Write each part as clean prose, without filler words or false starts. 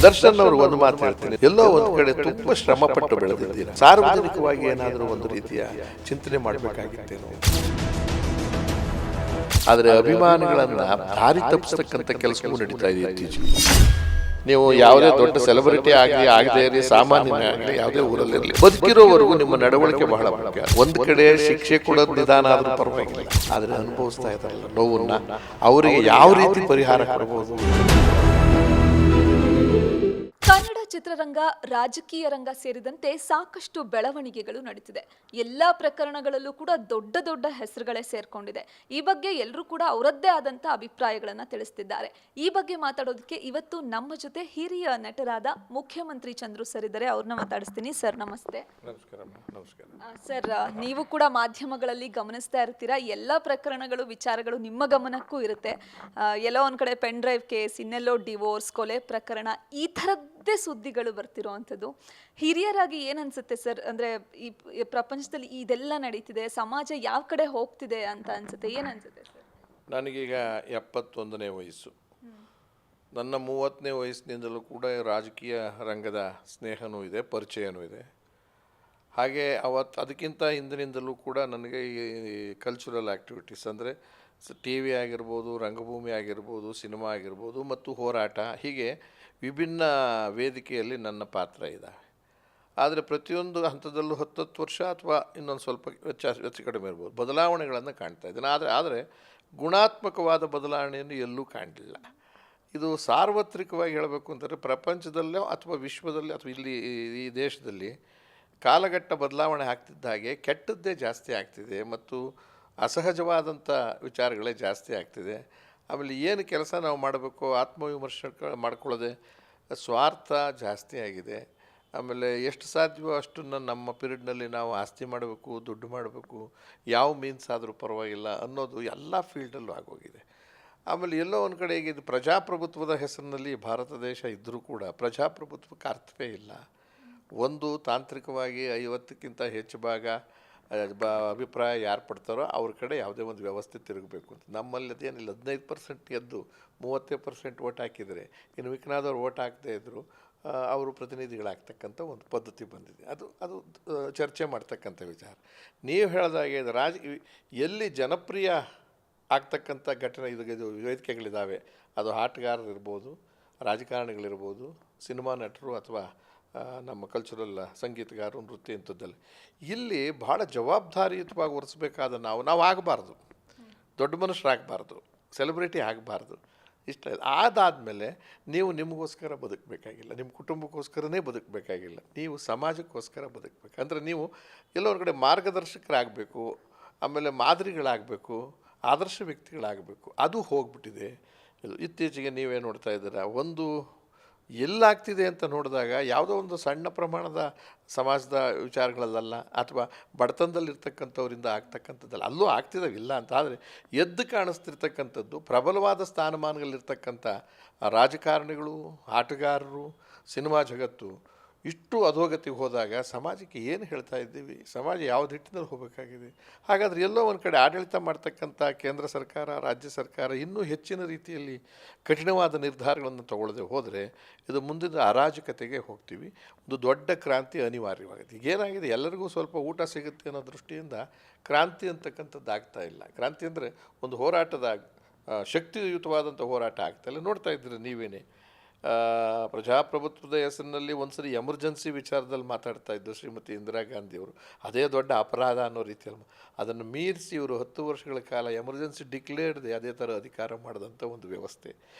ದರ್ಶನ್ ಅವ್ರಿಗೆ ಒಂದು ಮಾತು ಹೇಳ್ತೀನಿ, ಎಲ್ಲೋ ಒಂದು ಕಡೆ ತುಂಬಾ ಶ್ರಮ ಪಟ್ಟು ಬೆಳೆದಿದ್ದೀರಾ, ಸಾರ್ವಜನಿಕವಾಗಿ ಏನಾದರೂ ಒಂದು ರೀತಿಯ ಚಿಂತನೆ ಮಾಡಬೇಕಾಗಿತ್ತೇನೋ. ಆದರೆ ಅಭಿಮಾನಿಗಳನ್ನ ದಾರಿ ತಪ್ಪಿಸ್ತಕ್ಕಂಥ ಕೆಲಸವೂ ನಡೀತಾ ಇದೆ ಇತ್ತೀಚೆಗೆ. ನೀವು ಯಾವುದೇ ದೊಡ್ಡ ಸೆಲೆಬ್ರಿಟಿ ಆಗಲಿ ಆಗದೇ ಇರಲಿ, ಸಾಮಾನ್ಯನೇ ಆಗಲಿ, ಯಾವುದೇ ಊರಲ್ಲಿರಲಿ, ಬದುಕಿರೋವರೆಗೂ ನಿಮ್ಮ ನಡವಳಿಕೆ ಬಹಳ ಮುಖ್ಯ. ಒಂದು ಕಡೆ ಶಿಕ್ಷೆ ಕೊಡೋದು ನಿಧಾನ ಆದ್ರೂ ಪರವಾಗಿಲ್ಲ, ಆದರೆ ಅನುಭವಿಸ್ತಾ ಇದ್ದಾರಲ್ಲ ನೋವನ್ನ, ಅವರಿಗೆ ಯಾವ ರೀತಿ ಪರಿಹಾರ ಕೊಡಬಹುದು? ಕನ್ನಡ ಚಿತ್ರರಂಗ, ರಾಜಕೀಯ ರಂಗ ಸೇರಿದಂತೆ ಸಾಕಷ್ಟು ಬೆಳವಣಿಗೆಗಳು ನಡೀತಿದೆ. ಎಲ್ಲ ಪ್ರಕರಣಗಳಲ್ಲೂ ಕೂಡ ದೊಡ್ಡ ದೊಡ್ಡ ಹೆಸರುಗಳೇ ಸೇರ್ಕೊಂಡಿದೆ. ಈ ಬಗ್ಗೆ ಎಲ್ಲರೂ ಕೂಡ ಅವರದ್ದೇ ಆದಂಥ ಅಭಿಪ್ರಾಯಗಳನ್ನು ತಿಳಿಸ್ತಿದ್ದಾರೆ. ಈ ಬಗ್ಗೆ ಮಾತಾಡೋದಕ್ಕೆ ಇವತ್ತು ನಮ್ಮ ಜೊತೆ ಹಿರಿಯ ನಟರಾದ ಮುಖ್ಯಮಂತ್ರಿ ಚಂದ್ರು ಸರ್ ಇದ್ದಾರೆ. ಅವ್ರನ್ನ ಮಾತಾಡಿಸ್ತೀನಿ. ಸರ್ ನಮಸ್ತೆ. ನಮಸ್ಕಾರ. ಸರ್, ನೀವು ಕೂಡ ಮಾಧ್ಯಮಗಳಲ್ಲಿ ಗಮನಿಸ್ತಾ ಇರ್ತೀರಾ, ಎಲ್ಲ ಪ್ರಕರಣಗಳು, ವಿಚಾರಗಳು ನಿಮ್ಮ ಗಮನಕ್ಕೂ ಇರುತ್ತೆ. ಎಲ್ಲೋ ಒಂದ್ ಕಡೆ ಪೆನ್ ಡ್ರೈವ್ ಕೇಸ್, ಇನ್ನೆಲ್ಲೋ ಡಿವೋರ್ಸ್, ಕೊಲೆ ಪ್ರಕರಣ, ಈ ಥರದ್ದೇ ಸುದ್ದಿಗಳು ಬರ್ತಿರೋವಂಥದ್ದು. ಹಿರಿಯರಾಗಿ ಏನನ್ಸುತ್ತೆ ಸರ್? ಅಂದರೆ ಈ ಪ್ರಪಂಚದಲ್ಲಿ ಇದೆಲ್ಲ ನಡೀತಿದೆ, ಸಮಾಜ ಯಾವ ಕಡೆ ಹೋಗ್ತಿದೆ ಅಂತ ಅನ್ಸುತ್ತೆ, ಏನನ್ಸುತ್ತೆ ಸರ್? ನನಗೀಗ 71ನೇ ವಯಸ್ಸು. ನನ್ನ 30ನೇ ವಯಸ್ಸಿನಿಂದಲೂ ಕೂಡ ರಾಜಕೀಯ ರಂಗದ ಸ್ನೇಹನೂ ಇದೆ, ಪರಿಚಯನೂ ಇದೆ. ಹಾಗೆ ಅದಕ್ಕಿಂತ ಹಿಂದಿನಿಂದಲೂ ಕೂಡ ನನಗೆ ಈ ಕಲ್ಚರಲ್ ಆ್ಯಕ್ಟಿವಿಟೀಸ್ ಅಂದರೆ ಟಿ ವಿ ಆಗಿರ್ಬೋದು, ರಂಗಭೂಮಿ ಆಗಿರ್ಬೋದು, ಸಿನಿಮಾ ಆಗಿರ್ಬೋದು ಮತ್ತು ಹೋರಾಟ, ಹೀಗೆ ವಿಭಿನ್ನ ವೇದಿಕೆಯಲ್ಲಿ ನನ್ನ ಪಾತ್ರ ಇದೆ. ಆದರೆ ಪ್ರತಿಯೊಂದು ಹಂತದಲ್ಲೂ 10 ವರ್ಷ ಅಥವಾ ಇನ್ನೊಂದು ಸ್ವಲ್ಪ ಹೆಚ್ಚು ಕಡಿಮೆ ಇರ್ಬೋದು ಬದಲಾವಣೆಗಳನ್ನು ಕಾಣ್ತಾ ಇದ್ದೇನೆ. ಆದರೆ ಗುಣಾತ್ಮಕವಾದ ಬದಲಾವಣೆಯನ್ನು ಎಲ್ಲೂ ಕಾಣಲಿಲ್ಲ. ಇದು ಸಾರ್ವತ್ರಿಕವಾಗಿ ಹೇಳಬೇಕು ಅಂತಂದರೆ ಪ್ರಪಂಚದಲ್ಲೋ ಅಥವಾ ವಿಶ್ವದಲ್ಲಿ ಅಥವಾ ಇಲ್ಲಿ ಈ ದೇಶದಲ್ಲಿ ಕಾಲಘಟ್ಟ ಬದಲಾವಣೆ ಆಗ್ತಿದ್ದ ಹಾಗೆ ಕೆಟ್ಟದ್ದೇ ಜಾಸ್ತಿ ಆಗ್ತಿದೆ ಮತ್ತು ಅಸಹಜವಾದಂಥ ವಿಚಾರಗಳೇ ಜಾಸ್ತಿ ಆಗ್ತಿದೆ. ಆಮೇಲೆ ಏನು ಕೆಲಸ ನಾವು ಮಾಡಬೇಕು ಆತ್ಮವಿಮರ್ಶೆ ಮಾಡ್ಕೊಳ್ಳೋದೆ ಸ್ವಾರ್ಥ ಜಾಸ್ತಿ ಆಗಿದೆ. ಆಮೇಲೆ ಎಷ್ಟು ಸಾಧ್ಯವೋ ಅಷ್ಟನ್ನು ನಮ್ಮ ಪೀರಿಯಡ್ನಲ್ಲಿ ನಾವು ಆಸ್ತಿ ಮಾಡಬೇಕು, ದುಡ್ಡು ಮಾಡಬೇಕು, ಯಾವ ಮೀನ್ಸ್ ಆದರೂ ಪರವಾಗಿಲ್ಲ ಅನ್ನೋದು ಎಲ್ಲ ಫೀಲ್ಡಲ್ಲೂ ಆಗೋಗಿದೆ. ಆಮೇಲೆ ಎಲ್ಲೋ ಒಂದು ಕಡೆ ಈಗ ಇದು ಪ್ರಜಾಪ್ರಭುತ್ವದ ಹೆಸರಿನಲ್ಲಿ ಭಾರತ ದೇಶ ಇದ್ದರೂ ಕೂಡ ಪ್ರಜಾಪ್ರಭುತ್ವಕ್ಕೆ ಅರ್ಥವೇ ಇಲ್ಲ. ಒಂದು ತಾಂತ್ರಿಕವಾಗಿ 50ಕ್ಕಿಂತ ಹೆಚ್ಚು ಭಾಗ ಅಭಿಪ್ರಾಯ ಯಾರು ಪಡ್ತಾರೋ ಅವ್ರ ಕಡೆ ಯಾವುದೇ ಒಂದು ವ್ಯವಸ್ಥೆ ತಿರುಗಬೇಕು ಅಂತ. ನಮ್ಮಲ್ಲಿ ಅದೇನಿಲ್ಲ, 15% ಗೆದ್ದು 30% ಓಟ್ ಹಾಕಿದರೆ ಇನ್ನು ಮಿಕ್ಕಿನಾದವ್ರು ಓಟ್ ಹಾಕದೇ ಇದ್ದರು ಅವರು ಪ್ರತಿನಿಧಿಗಳಾಗ್ತಕ್ಕಂಥ ಒಂದು ಪದ್ಧತಿ ಬಂದಿದೆ. ಅದು ಚರ್ಚೆ ಮಾಡ್ತಕ್ಕಂಥ ವಿಚಾರ. ನೀವು ಹೇಳಿದಾಗೆ ಎಲ್ಲಿ ಜನಪ್ರಿಯ ಆಗ್ತಕ್ಕಂಥ ಘಟನೆ ಇದು ವೇದಿಕೆಗಳಿದ್ದಾವೆ, ಅದು ಆಟಗಾರರಿರ್ಬೋದು, ರಾಜಕಾರಣಿಗಳಿರ್ಬೋದು, ಸಿನಿಮಾ ನಟರು ಅಥವಾ ನಮ್ಮ ಕಲ್ಚರಲ್ ಸಂಗೀತಗಾರರು, ನೃತ್ಯ ಇಂಥದ್ದಲ್ಲಿ ಇಲ್ಲಿ ಭಾಳ ಜವಾಬ್ದಾರಿಯುತವಾಗಿ ಒರೆಸಬೇಕಾದ ನಾವು ಆಗಬಾರ್ದು, ದೊಡ್ಡ ಮನುಷ್ಯರಾಗಬಾರ್ದು, ಸೆಲೆಬ್ರಿಟಿ ಆಗಬಾರ್ದು. ಇಷ್ಟ ಅದಾದಮೇಲೆ ನೀವು ನಿಮಗೋಸ್ಕರ ಬದುಕಬೇಕಾಗಿಲ್ಲ, ನಿಮ್ಮ ಕುಟುಂಬಕ್ಕೋಸ್ಕರನೇ ಬದುಕಬೇಕಾಗಿಲ್ಲ, ನೀವು ಸಮಾಜಕ್ಕೋಸ್ಕರ ಬದುಕಬೇಕು. ಅಂದರೆ ನೀವು ಎಲ್ಲೋ ಒಂದು ಕಡೆ ಮಾರ್ಗದರ್ಶಕರಾಗಬೇಕು, ಆಮೇಲೆ ಮಾದರಿಗಳಾಗಬೇಕು, ಆದರ್ಶ ವ್ಯಕ್ತಿಗಳಾಗಬೇಕು. ಅದು ಹೋಗ್ಬಿಟ್ಟಿದೆ. ಇತ್ತೀಚೆಗೆ ನೀವೇ ನೋಡ್ತಾ ಇದ್ದೀರಾ, ಒಂದು ಎಲ್ಲಾಗ್ತಿದೆ ಅಂತ ನೋಡಿದಾಗ ಯಾವುದೋ ಒಂದು ಸಣ್ಣ ಪ್ರಮಾಣದ ಸಮಾಜದ ವಿಚಾರಗಳಲ್ಲ ಅಥವಾ ಬಡತನದಲ್ಲಿರ್ತಕ್ಕಂಥವರಿಂದ ಆಗ್ತಕ್ಕಂಥದ್ದಲ್ಲ, ಅಲ್ಲೂ ಆಗ್ತಿದ್ದಾವೆ ಇಲ್ಲ ಅಂತ. ಆದರೆ ಎದ್ದು ಕಾಣಿಸ್ತಿರ್ತಕ್ಕಂಥದ್ದು ಪ್ರಬಲವಾದ ಸ್ಥಾನಮಾನಗಳಿರ್ತಕ್ಕಂಥ ರಾಜಕಾರಣಿಗಳು, ಆಟಗಾರರು, ಸಿನಿಮಾ ಜಗತ್ತು ಇಷ್ಟು ಅಧೋಗತಿಗೆ ಹೋದಾಗ ಸಮಾಜಕ್ಕೆ ಏನು ಹೇಳ್ತಾ ಇದ್ದೀವಿ? ಸಮಾಜ ಯಾವ ದಿಟ್ಟಿನಲ್ಲಿ ಹೋಗಬೇಕಾಗಿದೆ? ಹಾಗಾದರೆ ಎಲ್ಲೋ ಒಂದು ಕಡೆ ಆಡಳಿತ ಮಾಡ್ತಕ್ಕಂಥ ಕೇಂದ್ರ ಸರ್ಕಾರ, ರಾಜ್ಯ ಸರ್ಕಾರ ಇನ್ನೂ ಹೆಚ್ಚಿನ ರೀತಿಯಲ್ಲಿ ಕಠಿಣವಾದ ನಿರ್ಧಾರಗಳನ್ನು ತಗೊಳ್ಳದೆ ಹೋದರೆ ಇದು ಮುಂದಿನ ಅರಾಜಕತೆಗೆ ಹೋಗ್ತೀವಿ. ಒಂದು ದೊಡ್ಡ ಕ್ರಾಂತಿ ಅನಿವಾರ್ಯವಾಗುತ್ತೆ. ಈಗೇನಾಗಿದೆ, ಎಲ್ಲರಿಗೂ ಸ್ವಲ್ಪ ಊಟ ಸಿಗುತ್ತೆ ಅನ್ನೋ ದೃಷ್ಟಿಯಿಂದ ಕ್ರಾಂತಿ ಅಂತಕ್ಕಂಥದ್ದು ಆಗ್ತಾ ಇಲ್ಲ. ಕ್ರಾಂತಿ ಅಂದರೆ ಒಂದು ಹೋರಾಟದ ಶಕ್ತಿಯುತವಾದಂಥ ಹೋರಾಟ ಆಗ್ತಾಯಿಲ್ಲ. ನೋಡ್ತಾ ಇದ್ದೀರಿ ನೀವೇನೇ, ಪ್ರಜಾಪ್ರಭುತ್ವದ ಹೆಸರಿನಲ್ಲಿ ಒಂದು ಸರಿ ಎಮರ್ಜೆನ್ಸಿ ವಿಚಾರದಲ್ಲಿ ಮಾತಾಡ್ತಾ ಇದ್ದು ಶ್ರೀಮತಿ ಇಂದಿರಾ ಗಾಂಧಿಯವರು, ಅದೇ ದೊಡ್ಡ ಅಪರಾಧ ಅನ್ನೋ ರೀತಿಯಲ್ಲಿ ಅದನ್ನು ಮೀರಿಸಿ ಇವರು 10 ವರ್ಷಗಳ ಕಾಲ ಎಮರ್ಜೆನ್ಸಿ ಡಿಕ್ಲೇರ್ದೆ ಅದೇ ಥರ ಅಧಿಕಾರ ಮಾಡಿದಂಥ ಒಂದು ವ್ಯವಸ್ಥೆ.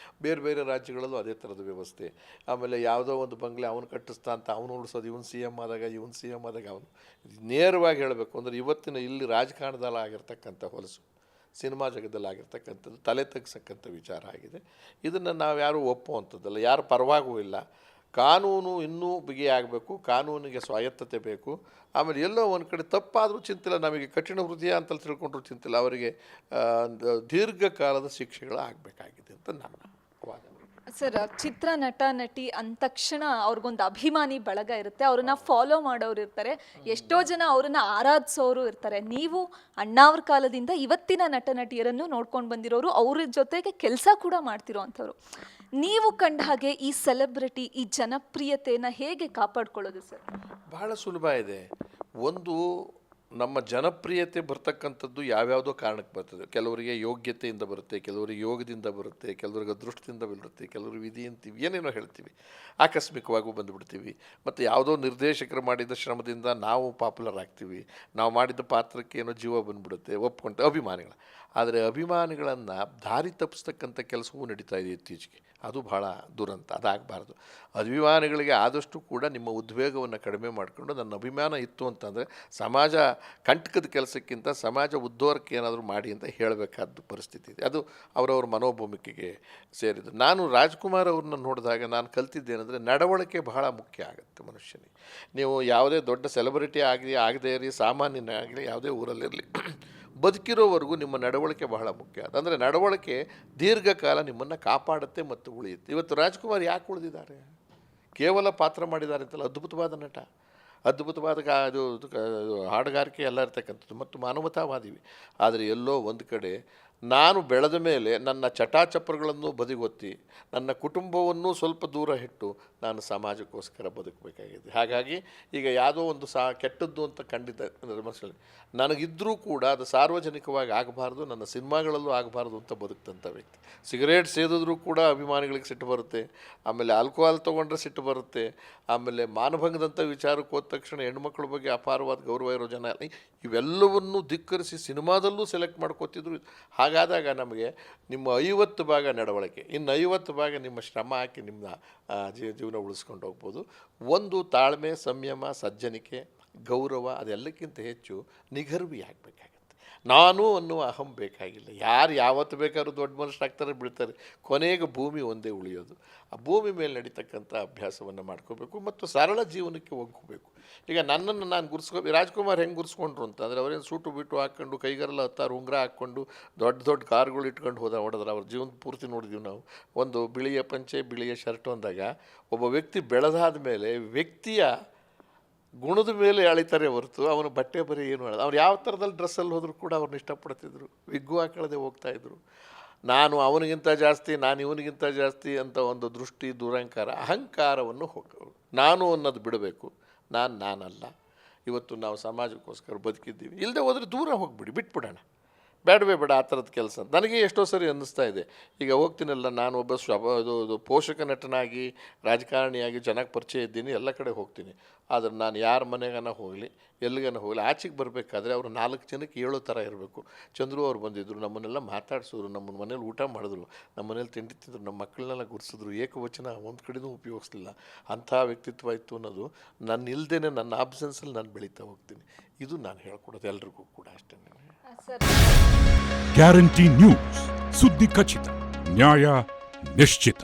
ಬೇರೆ ಬೇರೆ ರಾಜ್ಯಗಳಲ್ಲೂ ಅದೇ ಥರದ ವ್ಯವಸ್ಥೆ. ಆಮೇಲೆ ಯಾವುದೋ ಒಂದು ಬಂಗ್ಲೆ ಅವನು ಕಟ್ಟಿಸ್ತಾ ಅಂತ ಅವನು ಉಳಿಸೋದು, ಇವನು ಸಿ ಎಮ್ ಆದಾಗ ಅವನು ನೇರವಾಗಿ ಹೇಳಬೇಕು ಅಂದರೆ ಇವತ್ತಿನ ಇಲ್ಲಿ ರಾಜಕಾರಣದಲ್ಲಿ ಆಗಿರ್ತಕ್ಕಂಥ ಹೊಲಸು ಸಿನಿಮಾ ಜಗದಲ್ಲಿ ಆಗಿರ್ತಕ್ಕಂಥದ್ದು ತಲೆ ತಗ್ಸಕ್ಕಂಥ ವಿಚಾರ ಆಗಿದೆ. ಇದನ್ನು ನಾವು ಯಾರೂ ಒಪ್ಪುವಂಥದ್ದಲ್ಲ, ಯಾರು ಪರವಾಗೂ ಇಲ್ಲ. ಕಾನೂನು ಇನ್ನೂ ಬಿಗಿಯಾಗಬೇಕು, ಕಾನೂನಿಗೆ ಸ್ವಾಯತ್ತತೆ ಬೇಕು. ಆಮೇಲೆ ಎಲ್ಲೋ ಒಂದು ಕಡೆ ತಪ್ಪಾದರೂ ಚಿಂತಿಲ್ಲ, ನಮಗೆ ಕಠಿಣ ಹೃದಯ ಅಂತ ತಿಳ್ಕೊಂಡ್ರೂ ಚಿಂತಿಲ್ಲ, ಅವರಿಗೆ ದೀರ್ಘಕಾಲದ ಶಿಕ್ಷೆಗಳು ಆಗಬೇಕಾಗಿದೆ ಅಂತ ನನ್ನ ವಾದ. ಸರ್, ಚಿತ್ರ ನಟ ನಟಿ ಅಂದ ತಕ್ಷಣ ಅವ್ರಿಗೊಂದು ಅಭಿಮಾನಿ ಬಳಗ ಇರುತ್ತೆ, ಅವ್ರನ್ನ ಫಾಲೋ ಮಾಡೋರು ಇರ್ತಾರೆ, ಎಷ್ಟೋ ಜನ ಅವ್ರನ್ನ ಆರಾಧಿಸೋರು ಇರ್ತಾರೆ. ನೀವು ಅಣ್ಣಾವ್ರ ಕಾಲದಿಂದ ಇವತ್ತಿನ ನಟ ನಟಿಯರನ್ನು ನೋಡ್ಕೊಂಡು ಬಂದಿರೋರು, ಅವ್ರ ಜೊತೆಗೆ ಕೆಲಸ ಕೂಡ ಮಾಡ್ತಿರೋ ಅಂಥವ್ರು. ನೀವು ಕಂಡ ಹಾಗೆ ಈ ಸೆಲೆಬ್ರಿಟಿ, ಈ ಜನಪ್ರಿಯತೆಯನ್ನ ಹೇಗೆ ಕಾಪಾಡ್ಕೊಳ್ಳೋದು ಸರ್? ಬಹಳ ಸುಲಭ ಇದೆ. ಒಂದು, ನಮ್ಮ ಜನಪ್ರಿಯತೆ ಬರ್ತಕ್ಕಂಥದ್ದು ಯಾವ್ಯಾವುದೋ ಕಾರಣಕ್ಕೆ ಬರ್ತದೆ. ಕೆಲವರಿಗೆ ಯೋಗ್ಯತೆಯಿಂದ ಬರುತ್ತೆ, ಕೆಲವರಿಗೆ ಯೋಗದಿಂದ ಬರುತ್ತೆ, ಕೆಲವರಿಗೆ ಅದೃಷ್ಟದಿಂದ ಬರುತ್ತೆ, ಕೆಲವರು ವಿಧಿ ಅಂತೀವಿ, ಏನೇನೋ ಹೇಳ್ತೀವಿ, ಆಕಸ್ಮಿಕವಾಗೂ ಬಂದುಬಿಡ್ತೀವಿ. ಮತ್ತು ಯಾವುದೋ ನಿರ್ದೇಶಕರು ಮಾಡಿದ ಶ್ರಮದಿಂದ ನಾವು ಪಾಪ್ಯುಲರ್ ಆಗ್ತೀವಿ, ನಾವು ಮಾಡಿದ ಪಾತ್ರಕ್ಕೆ ಏನೋ ಜೀವ ಬಂದುಬಿಡುತ್ತೆ, ಒಪ್ಕೊಂತ ಅಭಿಮಾನಿಗಳು. ಆದರೆ ಅಭಿಮಾನಿಗಳನ್ನು ದಾರಿ ತಪ್ಪಿಸ್ತಕ್ಕಂಥ ಕೆಲಸವೂ ನಡೀತಾ ಇದೆ ಇತ್ತೀಚೆಗೆ. ಅದು ಬಹಳ ದುರಂತ, ಅದಾಗಬಾರ್ದು. ಅಭಿಮಾನಿಗಳಿಗೆ ಆದಷ್ಟು ಕೂಡ ನಿಮ್ಮ ಉದ್ವೇಗವನ್ನು ಕಡಿಮೆ ಮಾಡಿಕೊಂಡು, ನನ್ನ ಅಭಿಮಾನ ಇತ್ತು ಅಂತಂದರೆ ಸಮಾಜ ಕಂಟಕದ ಕೆಲಸಕ್ಕಿಂತ ಸಮಾಜ ಉದ್ಧಾರಕ್ಕೆ ಏನಾದರೂ ಮಾಡಿ ಅಂತ ಹೇಳಬೇಕಾದ ಪರಿಸ್ಥಿತಿ ಇದೆ. ಅದು ಅವರವ್ರ ಮನೋಭೂಮಿಕೆಗೆ ಸೇರಿದ್ದು. ನಾನು ರಾಜ್ಕುಮಾರ್ ಅವ್ರನ್ನ ನೋಡಿದಾಗ ನಾನು ಕಲ್ತಿದ್ದೇನೆಂದರೆ, ನಡವಳಿಕೆ ಬಹಳ ಮುಖ್ಯ ಆಗುತ್ತೆ ಮನುಷ್ಯನಿಗೆ. ನೀವು ಯಾವುದೇ ದೊಡ್ಡ ಸೆಲೆಬ್ರಿಟಿ ಆಗಲಿ ಆಗದೇ ಇರಲಿ, ಸಾಮಾನ್ಯನೇ ಆಗಲಿ, ಯಾವುದೇ ಊರಲ್ಲಿರಲಿ, ಬದುಕಿರೋವರೆಗೂ ನಿಮ್ಮ ನಡವಳಿಕೆ ಬಹಳ ಮುಖ್ಯ. ಅಂದರೆ ನಡವಳಿಕೆ ದೀರ್ಘಕಾಲ ನಿಮ್ಮನ್ನು ಕಾಪಾಡುತ್ತೆ ಮತ್ತು ಉಳಿಯುತ್ತೆ. ಇವತ್ತು ರಾಜ್ಕುಮಾರ್ ಯಾಕೆ ಉಳಿದಿದ್ದಾರೆ? ಕೇವಲ ಪಾತ್ರ ಮಾಡಿದ್ದಾರೆ ಅಂತಲ್ಲ, ಅದ್ಭುತವಾದ ನಟ, ಅದ್ಭುತವಾದ ಇದು ಹಾಡುಗಾರಿಕೆ ಎಲ್ಲ ಇರ್ತಕ್ಕಂಥದ್ದು ಮತ್ತು ಮಾನವತಾವಾದಿವಿ. ಆದರೆ ಎಲ್ಲೋ ಒಂದು ಕಡೆ ನಾನು ಬೆಳೆದ ಮೇಲೆ ನನ್ನ ಚಟಾಚಪರಗಳನ್ನು ಬದಿಗೊತ್ತಿ ನನ್ನ ಕುಟುಂಬವನ್ನು ಸ್ವಲ್ಪ ದೂರ ಇಟ್ಟು ನಾನು ಸಮಾಜಕ್ಕೋಸ್ಕರ ಬದುಕಬೇಕಾಗಿದೆ. ಹಾಗಾಗಿ ಈಗ ಯಾವುದೋ ಒಂದು ಕೆಟ್ಟದ್ದು ಅಂತ ಖಂಡಿತ ಮನಸ್ಸಲ್ಲಿ ನನಗಿದ್ದರೂ ಕೂಡ ಅದು ಸಾರ್ವಜನಿಕವಾಗಿ ಆಗಬಾರ್ದು, ನನ್ನ ಸಿನಿಮಾಗಳಲ್ಲೂ ಆಗಬಾರ್ದು ಅಂತ ಬದುಕ್ತಂಥ ವ್ಯಕ್ತಿ. ಸಿಗರೇಟ್ ಸೇದಿದ್ರೂ ಕೂಡ ಅಭಿಮಾನಿಗಳಿಗೆ ಸಿಟ್ಟು ಬರುತ್ತೆ, ಆಮೇಲೆ ಆಲ್ಕೋಹಾಲ್ ತೊಗೊಂಡ್ರೆ ಸಿಟ್ಟು ಬರುತ್ತೆ, ಆಮೇಲೆ ಮಾನಭಂಗದಂಥ ವಿಚಾರಕ್ಕೆ ಹೋದ ತಕ್ಷಣ ಹೆಣ್ಮಕ್ಳ ಬಗ್ಗೆ ಅಪಾರವಾದ ಗೌರವ ಇರೋ ಜನ ಇವೆಲ್ಲವನ್ನೂ ಧಿಕ್ಕರಿಸಿ ಸಿನಿಮಾದಲ್ಲೂ ಸೆಲೆಕ್ಟ್ ಮಾಡ್ಕೋತಿದ್ರು. ಹಾಗಾದಾಗ ನಮಗೆ ನಿಮ್ಮ 50 ಭಾಗ ನಡವಳಿಕೆ, ಇನ್ನು 50 ಭಾಗ ನಿಮ್ಮ ಶ್ರಮ ಹಾಕಿ ನಿಮ್ಮ ಜೀವನ ಉಳಿಸ್ಕೊಂಡು ಹೋಗ್ಬೋದು. ಒಂದು ತಾಳ್ಮೆ, ಸಂಯಮ, ಸಜ್ಜನಿಕೆ, ಗೌರವ, ಅದೆಲ್ಲಕ್ಕಿಂತ ಹೆಚ್ಚು ನಿಗರ್ವಿ ಆಗಬೇಕಾಗತ್ತೆ. ನಾನು ಅನ್ನುವ ಅಹಂ ಬೇಕಾಗಿಲ್ಲ. ಯಾರು ಯಾವತ್ತು ಬೇಕಾದ್ರೂ ದೊಡ್ಡ ಮನುಷ್ಯರಾಗ್ತಾರೆ, ಬಿಡ್ತಾರೆ, ಕೊನೆಗೆ ಭೂಮಿ ಒಂದೇ ಉಳಿಯೋದು. ಆ ಭೂಮಿ ಮೇಲೆ ನಡೀತಕ್ಕಂಥ ಅಭ್ಯಾಸವನ್ನು ಮಾಡ್ಕೋಬೇಕು ಮತ್ತು ಸರಳ ಜೀವನಕ್ಕೆ ಒಗ್ಗಬೇಕು. ಈಗ ನನ್ನನ್ನು ನಾನು ರಾಜ್ಕುಮಾರ್ ಹೆಂಗೆ ಗುರ್ಸ್ಕೊಂಡ್ರು ಅಂತಂದರೆ, ಅವರೇನು ಸೂಟು ಬಿಟ್ಟು ಹಾಕ್ಕೊಂಡು ಕೈಗಾರೆಲ್ಲ 10 ಉಂಗುರ ಹಾಕ್ಕೊಂಡು ದೊಡ್ಡ ದೊಡ್ಡ ಕಾರ್ಗಳು ಇಟ್ಕೊಂಡು ಹೊಡೆದ್ರೆ ಅವ್ರ ಜೀವನ ಪೂರ್ತಿ ನೋಡಿದ್ದೀವಿ ನಾವು. ಒಂದು ಬಿಳಿಯ ಪಂಚೆ, ಬಿಳಿಯ ಶರ್ಟ್ ಅಂದಾಗ ಒಬ್ಬ ವ್ಯಕ್ತಿ ಬೆಳೆದಾದ ಮೇಲೆ ವ್ಯಕ್ತಿಯ ಗುಣದ ಮೇಲೆ ಎಳಿತಾರೆ ಹೊರತು ಅವನು ಬಟ್ಟೆ ಬರೀ ಏನು ಹೇಳೋದು. ಅವ್ರು ಯಾವ ಥರದಲ್ಲಿ ಡ್ರೆಸ್ಸಲ್ಲಿ ಹೋದರೂ ಕೂಡ ಅವ್ರನ್ನ ಇಷ್ಟಪಡ್ತಿದ್ರು, ವಿಗ್ಗು ಹಾಕೊಳ್ಳದೆ ಹೋಗ್ತಾಯಿದ್ರು. ನಾನು ಅವನಿಗಿಂತ ಜಾಸ್ತಿ, ನಾನು ಇವನಿಗಿಂತ ಜಾಸ್ತಿ ಅಂತ ಒಂದು ದೃಷ್ಟಿ, ದುರಹಂಕಾರ, ಅಹಂಕಾರವನ್ನು ನಾನು ಅನ್ನೋದು ಬಿಡಬೇಕು. ನಾನಲ್ಲ. ಇವತ್ತು ನಾವು ಸಮಾಜಕ್ಕೋಸ್ಕರ ಬದುಕಿದ್ದೀವಿ. ಇಲ್ಲದೆ ಹೋದರೆ ದೂರ ಹೋಗಿಬಿಡಿ, ಬಿಟ್ಬಿಡೋಣ, ಬೇಡವೇ ಬೇಡ ಆ ಥರದ ಕೆಲಸ. ನನಗೆ ಎಷ್ಟೋ ಸರಿ ಅನ್ನಿಸ್ತಾ ಇದೆ, ಈಗ ಹೋಗ್ತೀನಲ್ಲ, ನಾನು ಒಬ್ಬ ಇದು ಪೋಷಕ ನಟನಾಗಿ, ರಾಜಕಾರಣಿಯಾಗಿ ಜನಕ್ಕೆ ಪರಿಚಯ ಇದ್ದೀನಿ, ಎಲ್ಲ ಕಡೆ ಹೋಗ್ತೀನಿ. ಆದರೆ ನಾನು ಯಾರ ಮನೆಗಾನ ಹೋಗಲಿ, ಎಲ್ಲಿಗಾನ ಹೋಗಲಿ, ಆಚೆಗೆ ಬರಬೇಕಾದ್ರೆ ಅವರು 4 ಜನಕ್ಕೆ ಹೇಳೋ ಥರ ಇರಬೇಕು. ಚಂದ್ರು ಅವ್ರು ಬಂದಿದ್ದರು, ನಮ್ಮನ್ನೆಲ್ಲ ಮಾತಾಡಿಸಿದ್ರು, ನಮ್ಮ ಮನೇಲಿ ಊಟ ಮಾಡಿದ್ರು, ನಮ್ಮ ಮನೇಲಿ ತಿಂಡಿ ತಿಂದರು, ನಮ್ಮ ಮಕ್ಕಳನ್ನೆಲ್ಲ ಗುರ್ಸಿದ್ರು, ಏಕವಚನ ಒಂದು ಕಡೆನೂ ಉಪಯೋಗಿಸ್ಲಿಲ್ಲ. ಅಂಥ ವ್ಯಕ್ತಿತ್ವ ಇತ್ತು ಅನ್ನೋದು ನನ್ನ ಇಲ್ಲದೇ ನನ್ನ ಆಬ್ಸೆನ್ಸಲ್ಲಿ ನಾನು ಬೆಳೀತಾ ಹೋಗ್ತೀನಿ. ಇದು ನಾನು ಹೇಳ್ಕೊಡೋದು ಎಲ್ರಿಗೂ ಕೂಡ ಅಷ್ಟೇ. ಗ್ಯಾರಂಟಿ ನ್ಯೂಸ್, ಸುದ್ದಿ ಖಚಿತ, ನ್ಯಾಯ ನಿಶ್ಚಿತ.